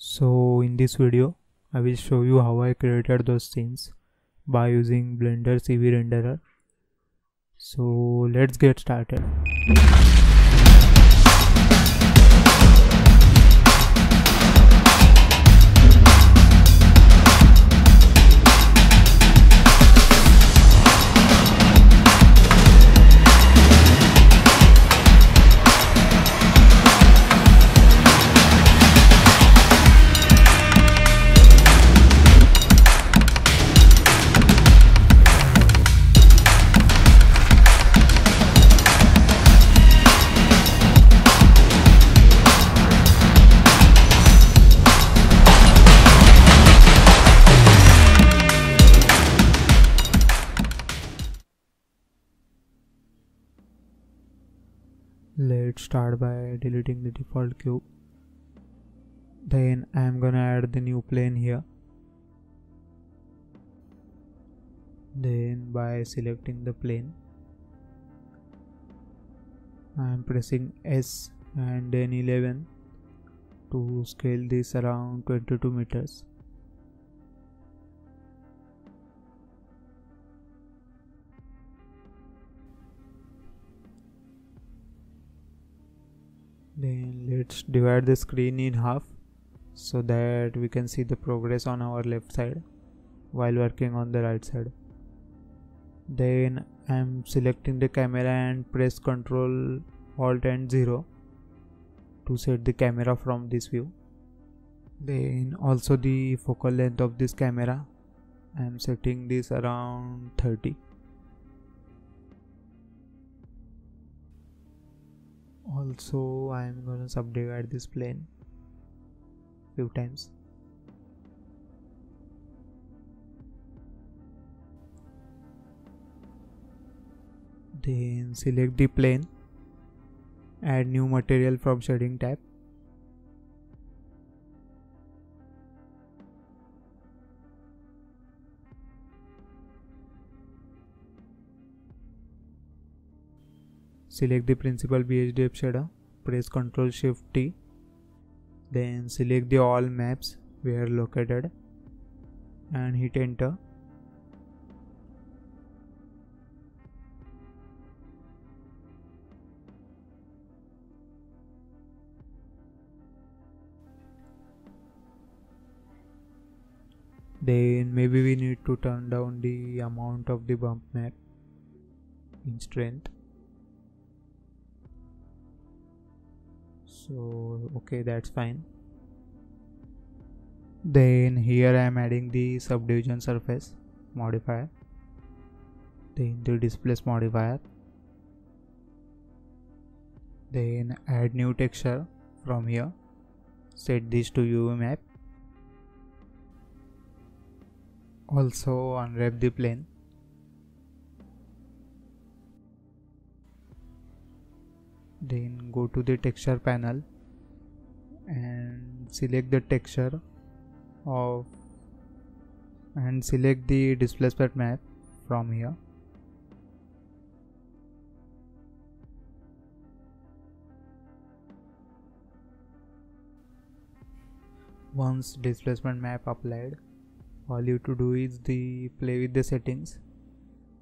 So in this video I will show you how I created those scenes by using Blender CV renderer. So let's get started. Let's start by deleting the default cube. Then I am gonna add the new plane here. Then by selecting the plane, I am pressing S and then 11 to scale this around 22 meters. Then let's divide the screen in half so that we can see the progress on our left side while working on the right side. Then I am selecting the camera and press Ctrl Alt and 0 to set the camera from this view. Then also the focal length of this camera, I am setting this around 30. Also I am gonna subdivide this plane few times. Then select the plane, add new material from shading tab. Select the principal BHDF shader, press Ctrl Shift T, then select the all maps where located and hit enter. Then maybe we need to turn down the amount of the bump map in strength. So okay, that's fine. Then here I am adding the subdivision surface modifier, then the displace modifier, then add new texture from here, set this to UV map. Also unwrap the plane. Then go to the texture panel and select the texture of and select the displacement map from here. Once displacement map applied, all you to do is play with the settings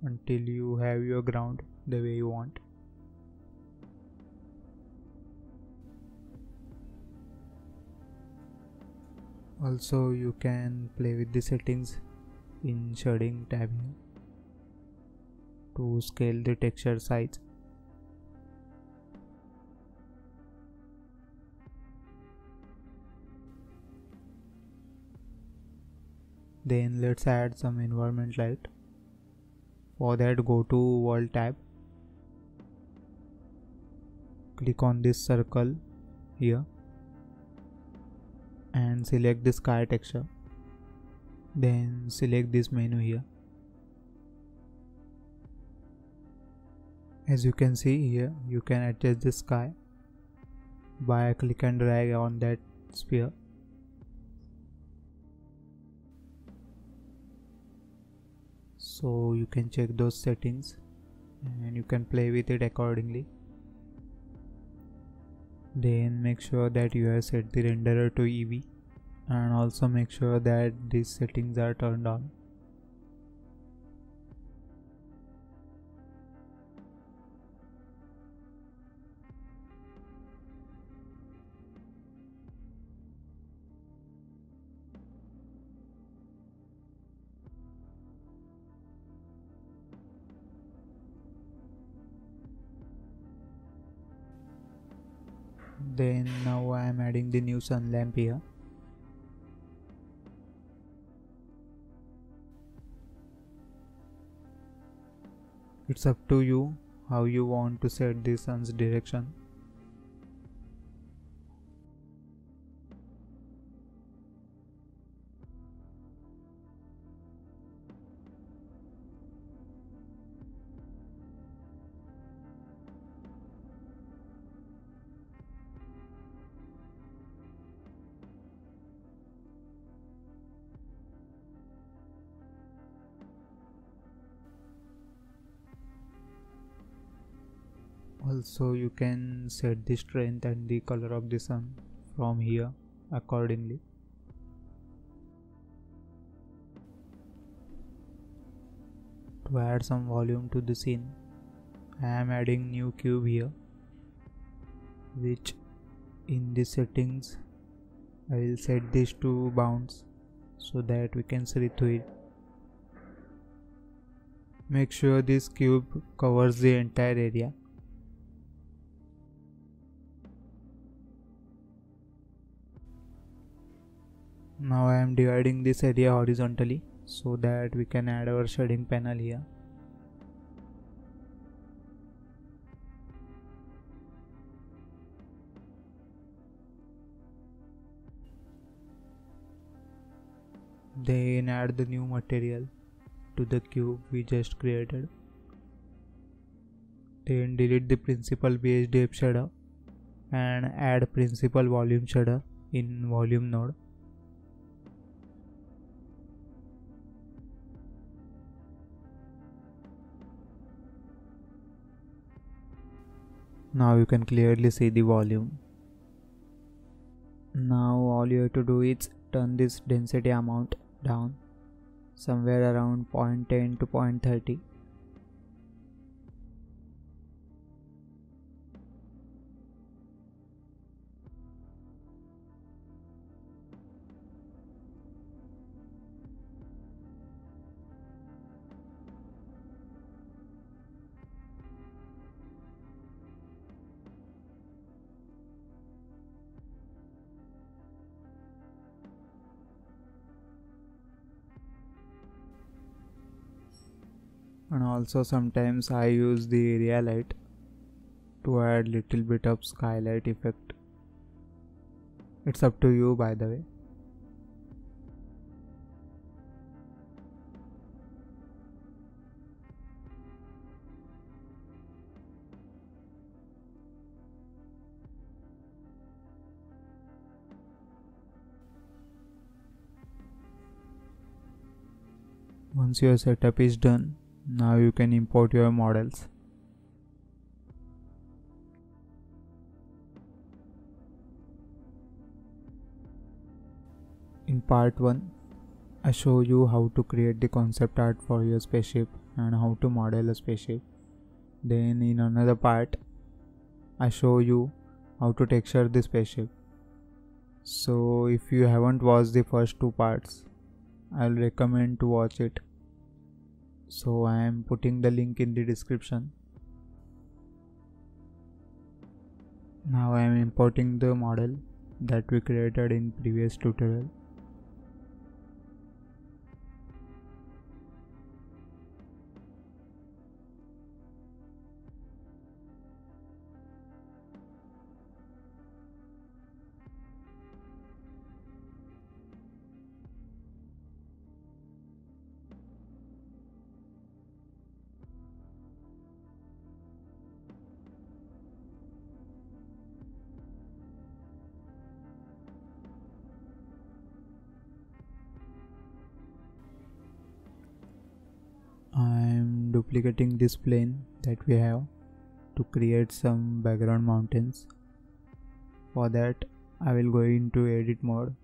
until you have your ground the way you want. Also you can play with the settings in shading tab here to scale the texture size. Then let's add some environment light. For that, go to World tab, click on this circle here and select the sky texture. Then select this menu here. As you can see here, you can adjust the sky by click and drag on that sphere. So you can check those settings and you can play with it accordingly. Then make sure that you have set the renderer to EV and also make sure that these settings are turned on. Then now I am adding the new sun lamp here. It's up to you how you want to set the sun's direction. Also, you can set the strength and the color of the sun from here accordingly. To add some volume to the scene, I am adding new cube here, which in the settings I will set this to bounds so that we can see through it. Make sure this cube covers the entire area. Now I am dividing this area horizontally so that we can add our shading panel here. Then add the new material to the cube we just created. Then delete the principal BHDF shader and add principal volume shader in volume node. Now you can clearly see the volume. Now all you have to do is turn this density amount down somewhere around 0.10 to 0.30. And also sometimes I use the area light to add little bit of skylight effect. It's up to you, by the way. Once your setup is done, now you can import your models. In part 1, I show you how to create the concept art for your spaceship and how to model a spaceship. Then in another part, I show you how to texture the spaceship. So if you haven't watched the first two parts, I'll recommend to watch it. So I am putting the link in the description. Now I am importing the model that we created in previous tutorial. I am duplicating this plane that we have to create some background mountains. For that I will go into edit mode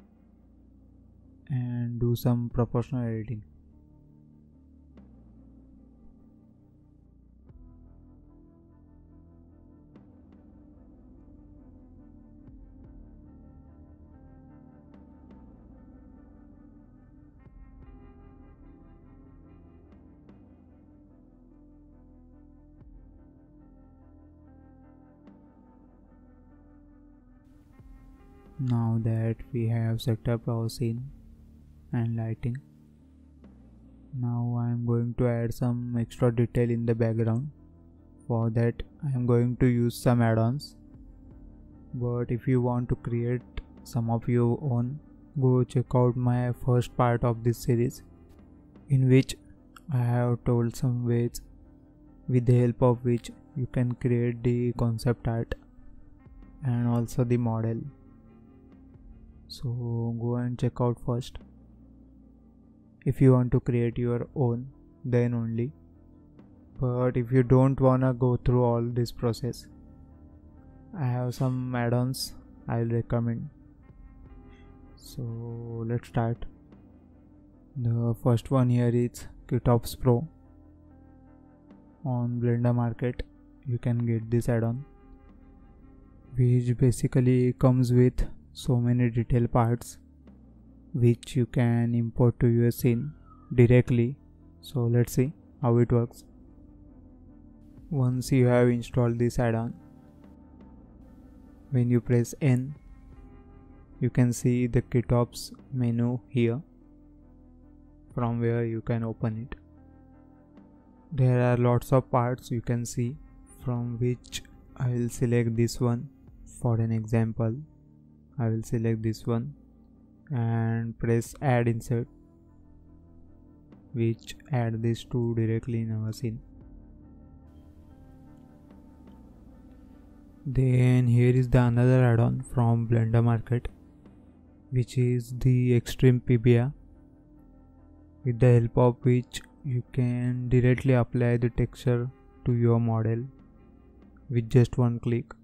and do some proportional editing. Now that we have set up our scene and lighting, now I am going to add some extra detail in the background. For that I am going to use some add-ons, but if you want to create some of your own, go check out my first part of this series, in which I have told some ways with the help of which you can create the concept art and also the model. So go and check out first. If you want to create your own, then only. But if you don't wanna go through all this process, I have some add-ons I'll recommend. So let's start. The first one here is Kitops Pro. On Blender Market you can get this add-on, which basically comes with so many detail parts which you can import to your scene directly. So let's see how it works. Once you have installed this add-on, when you press N, you can see the Kitops menu here, from where you can open it. There are lots of parts you can see, from which I will select this one. For an example, I will select this one and press add insert, which add these two directly in our scene. Then here is the another add-on from Blender Market, which is the Extreme PBR, with the help of which you can directly apply the texture to your model with just one click.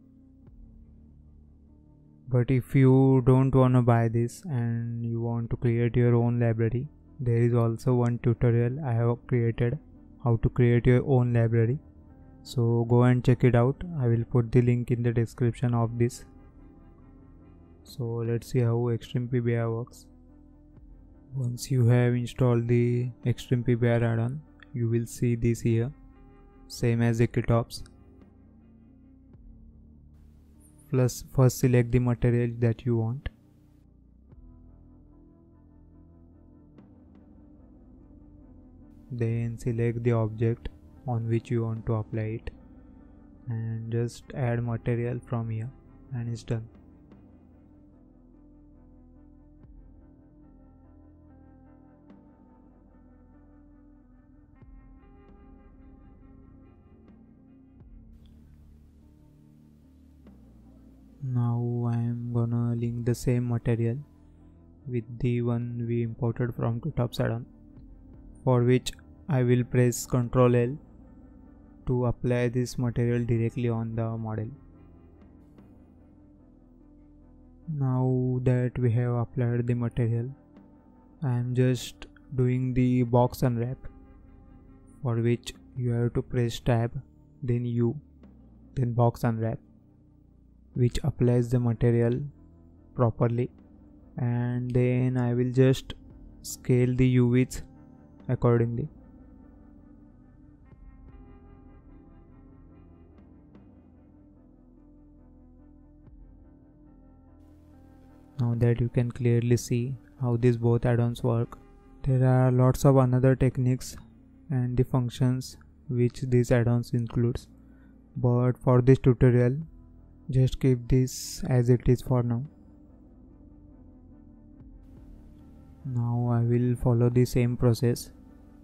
But if you don't want to buy this and you want to create your own library, there is also one tutorial I have created how to create your own library. So go and check it out. I will put the link in the description of this. So let's see how Extreme PBR works. Once you have installed the Extreme PBR add-on, you will see this here, same as the Kitops. Plus, first select the material that you want. Then select the object on which you want to apply it and just add material from here, and it's done. Now I am gonna link the same material with the one we imported from Kitops add-on, for which I will press Ctrl L to apply this material directly on the model. Now that we have applied the material, I am just doing the box unwrap, for which you have to press tab, then U, then box unwrap, which applies the material properly, and then I will just scale the U width accordingly. Now that you can clearly see how these both add-ons work. There are lots of another techniques and the functions which these add-ons includes, but for this tutorial just keep this as it is for now. Now I will follow the same process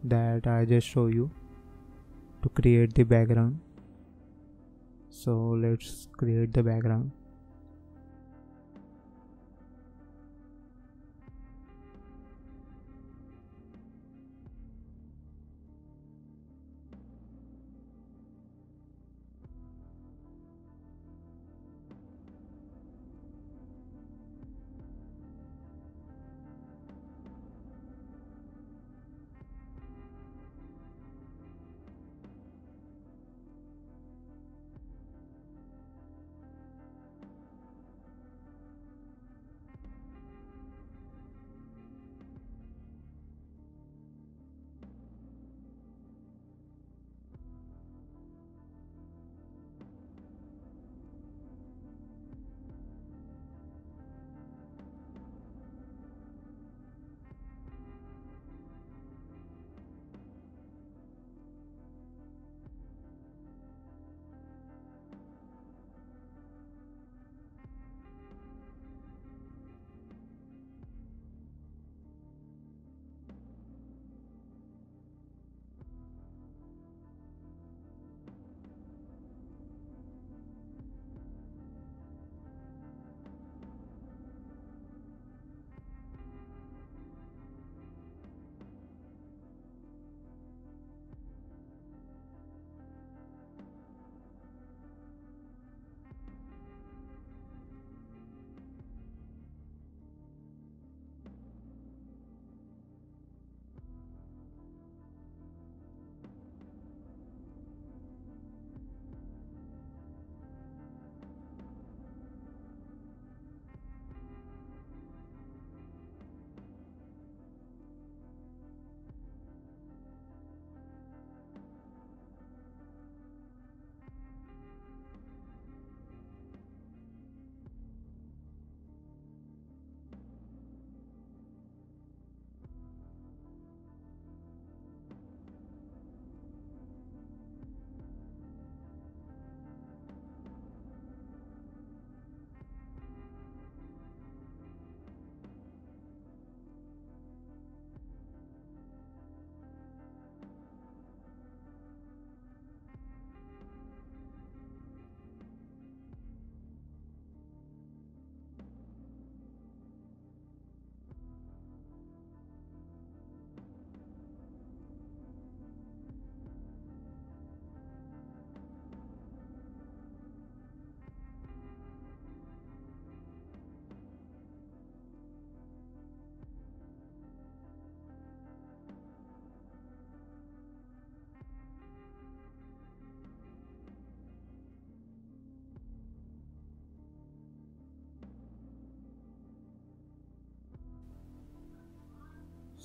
that I just show you to create the background. So let's create the background.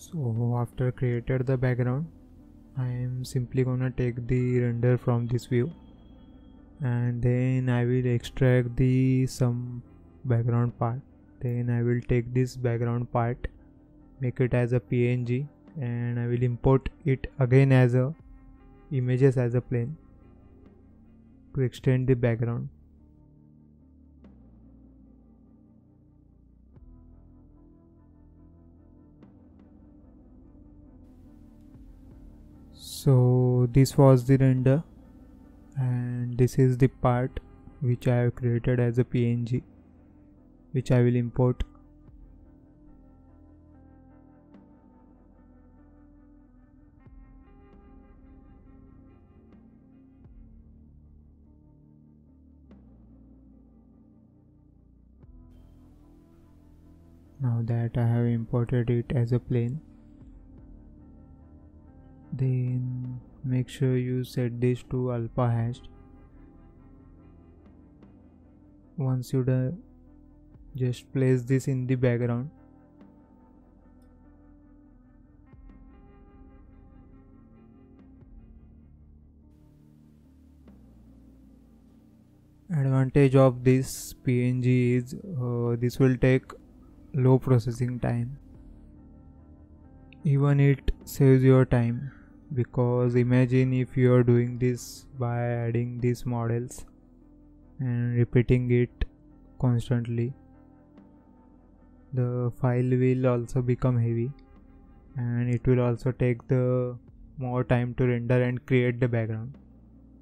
So after created the background, I am simply gonna take the render from this view, and then I will extract the some background part. Then I will take this background part, make it as a PNG, and I will import it again as a images as a plane to extend the background. So this was the render, and this is the part which I have created as a PNG, which I will import. Now that I have imported it as a plane, then make sure you set this to alpha hash. Once you do, just place this in the background. Advantage of this PNG is this will take low processing time. Even it saves your time, because imagine if you are doing this by adding these models and repeating it constantly, the file will also become heavy, and it will also take the more time to render and create the background.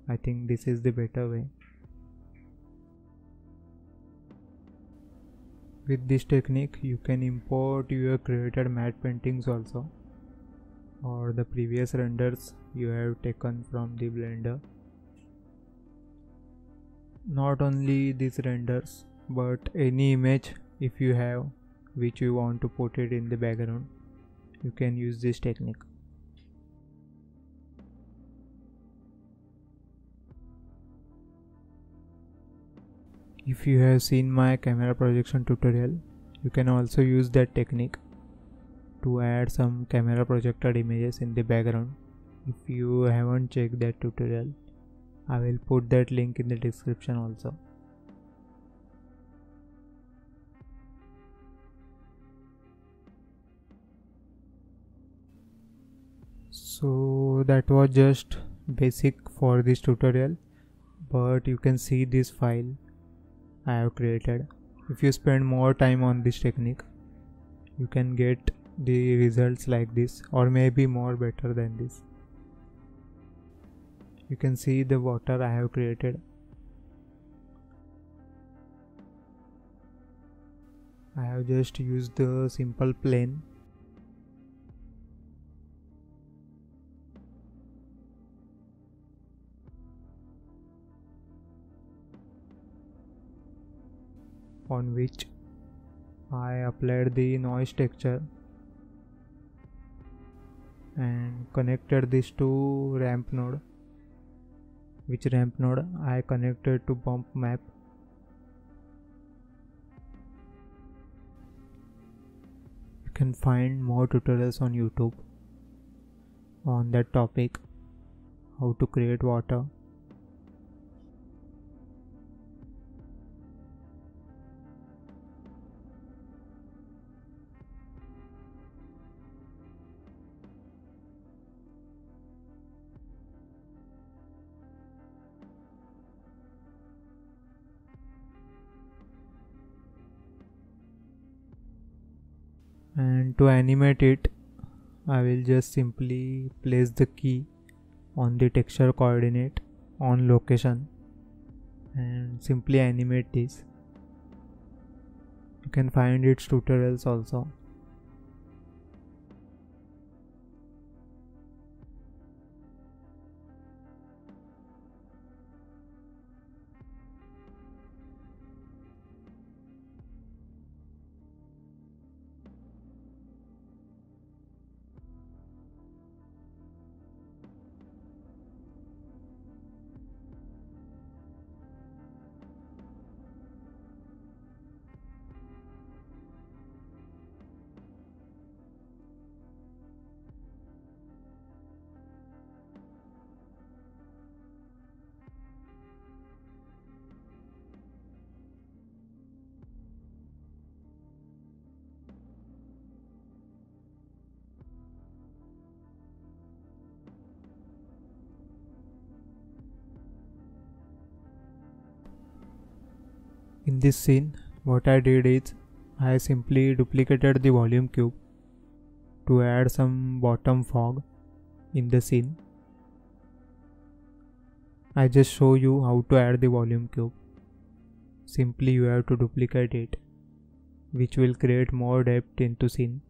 I think this is the better way. With this technique you can import your created matte paintings also, or the previous renders you have taken from the Blender. Not only these renders, but any image if you have which you want to put it in the background, you can use this technique. If you have seen my camera projection tutorial, you can also use that technique to add some camera projected images in the background. If you haven't checked that tutorial, I will put that link in the description also. So that was just basic for this tutorial, but you can see this file I have created. If you spend more time on this technique, you can get the results like this, or maybe more better than this. You can see the water I have created. I have just used the simple plane. On which I applied the noise texture and connected this to ramp node, which ramp node I connected to bump map. You can find more tutorials on YouTube on that topic, how to create water. And to animate it, I will just simply place the key on the texture coordinate on location and simply animate this. You can find its tutorials also. In this scene, what I did is I simply duplicated the volume cube to add some bottom fog in the scene. I just show you how to add the volume cube. Simply you have to duplicate it, which will create more depth into scene.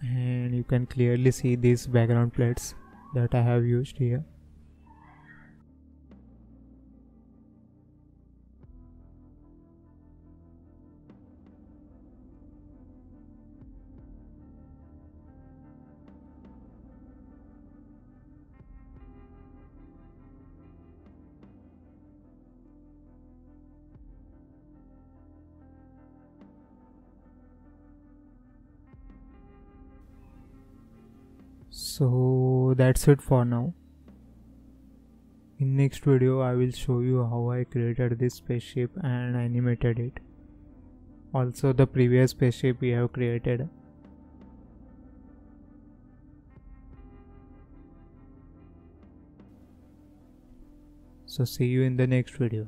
And you can clearly see these background plates that I have used here. So that's it for now. In next video I will show you how I created this spaceship and animated it. Also the previous spaceship we have created. So see you in the next video.